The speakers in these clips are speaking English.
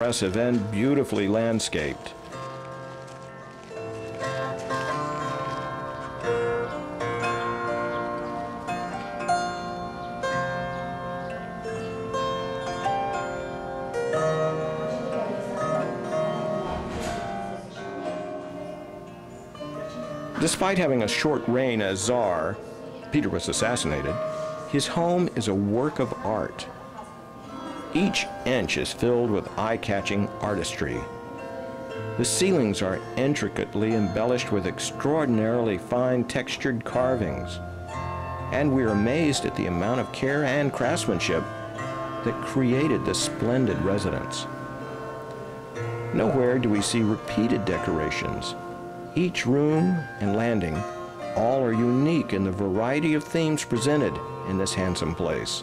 Impressive and beautifully landscaped. Despite having a short reign as Tsar, Peter was assassinated, his home is a work of art. Each inch is filled with eye-catching artistry. The ceilings are intricately embellished with extraordinarily fine textured carvings. And we're amazed at the amount of care and craftsmanship that created this splendid residence. Nowhere do we see repeated decorations. Each room and landing, all are unique in the variety of themes presented in this handsome place.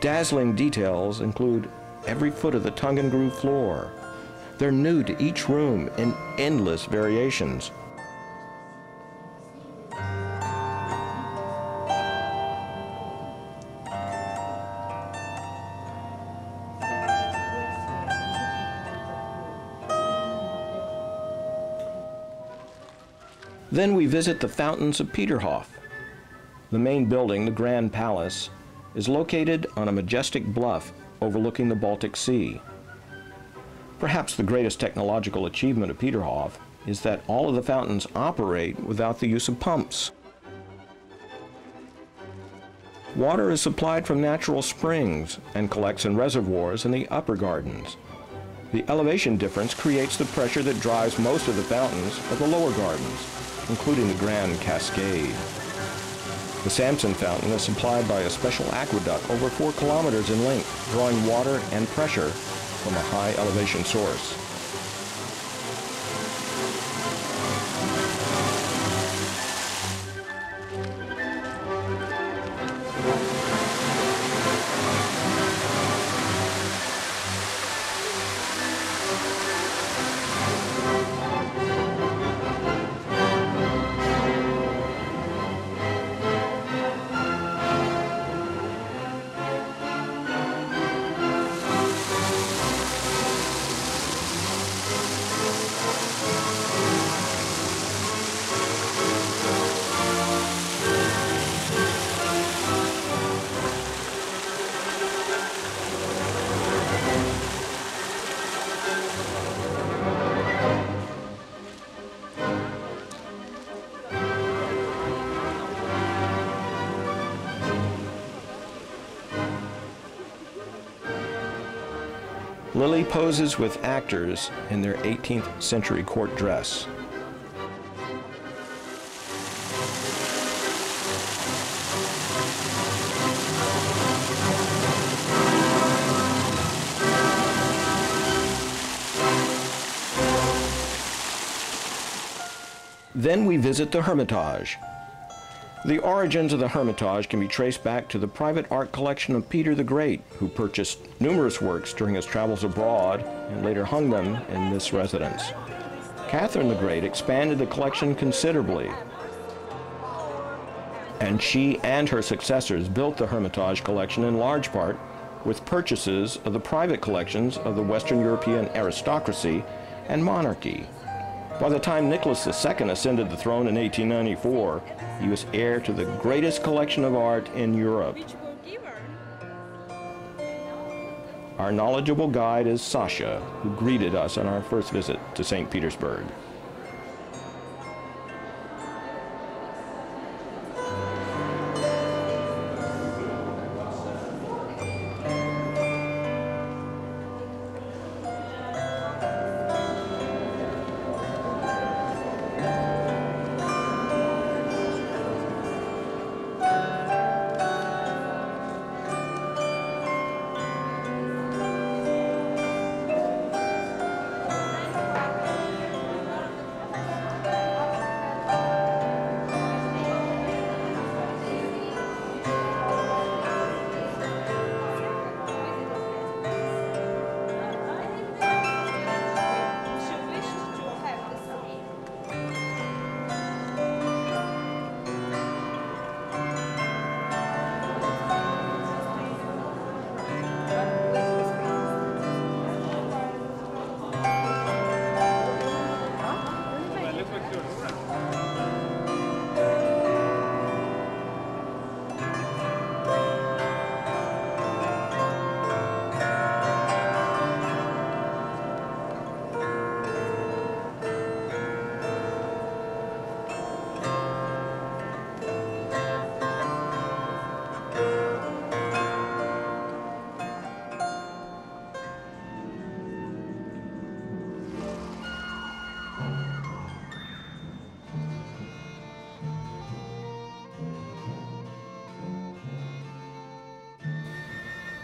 Dazzling details include every foot of the tongue and groove floor. They're new to each room in endless variations. Then we visit the Fountains of Peterhof. The main building, the Grand Palace, is located on a majestic bluff overlooking the Baltic Sea. Perhaps the greatest technological achievement of Peterhof is that all of the fountains operate without the use of pumps. Water is supplied from natural springs and collects in reservoirs in the upper gardens. The elevation difference creates the pressure that drives most of the fountains of the lower gardens, including the Grand Cascade. The Samson Fountain is supplied by a special aqueduct over 4 kilometers in length, drawing water and pressure from a high elevation source. Lily poses with actors in their 18th century court dress. Then we visit the Hermitage. The origins of the Hermitage can be traced back to the private art collection of Peter the Great, who purchased numerous works during his travels abroad and later hung them in this residence. Catherine the Great expanded the collection considerably, and she and her successors built the Hermitage collection in large part with purchases of the private collections of the Western European aristocracy and monarchy. By the time Nicholas II ascended the throne in 1894, he was heir to the greatest collection of art in Europe. Our knowledgeable guide is Sasha, who greeted us on our first visit to St. Petersburg.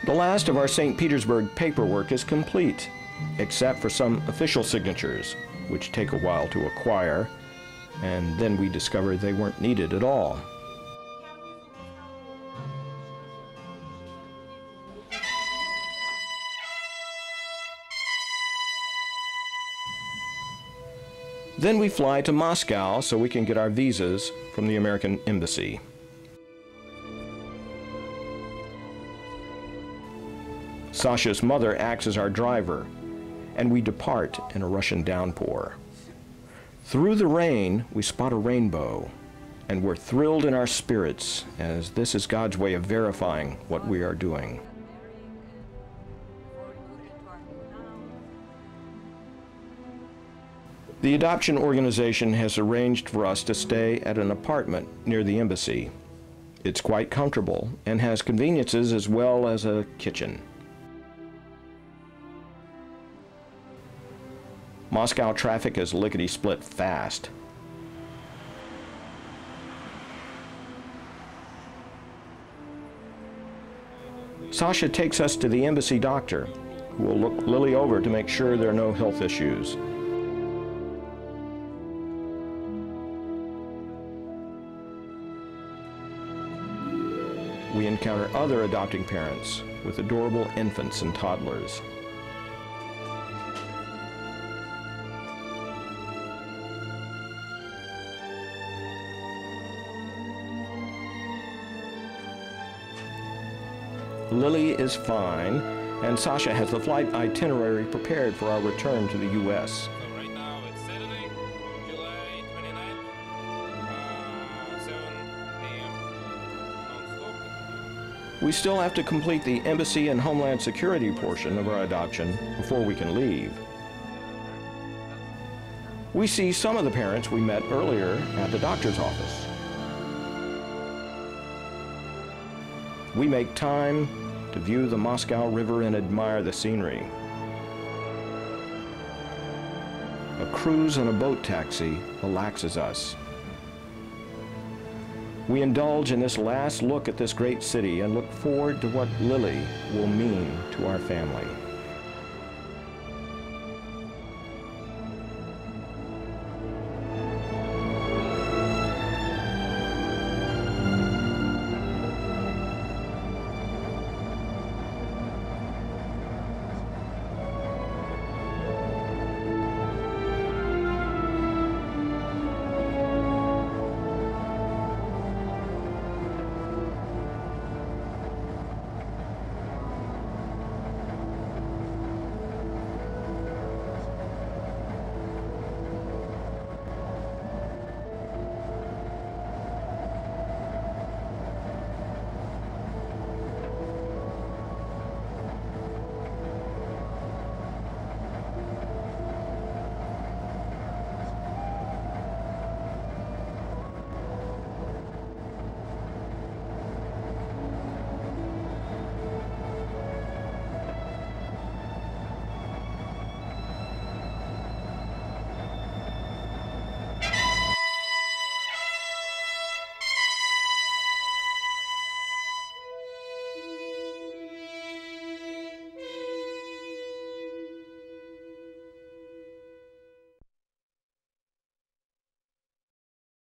The last of our St. Petersburg paperwork is complete, except for some official signatures, which take a while to acquire, and then we discovered they weren't needed at all. Then we fly to Moscow so we can get our visas from the American Embassy. Sasha's mother acts as our driver, and we depart in a Russian downpour. Through the rain, we spot a rainbow, and we're thrilled in our spirits, as this is God's way of verifying what we are doing. The adoption organization has arranged for us to stay at an apartment near the embassy. It's quite comfortable and has conveniences as well as a kitchen. Moscow traffic is lickety-split fast. Sasha takes us to the embassy doctor, who will look Lily over to make sure there are no health issues. We encounter other adopting parents with adorable infants and toddlers. Lily is fine, and Sasha has the flight itinerary prepared for our return to the U.S. So right now it's Saturday, July 29th, 7 a.m. non-stop. We still have to complete the Embassy and Homeland Security portion of our adoption before we can leave. We see some of the parents we met earlier at the doctor's office. We make time to view the Moscow River and admire the scenery. A cruise on a boat taxi relaxes us. We indulge in this last look at this great city and look forward to what Lily will mean to our family.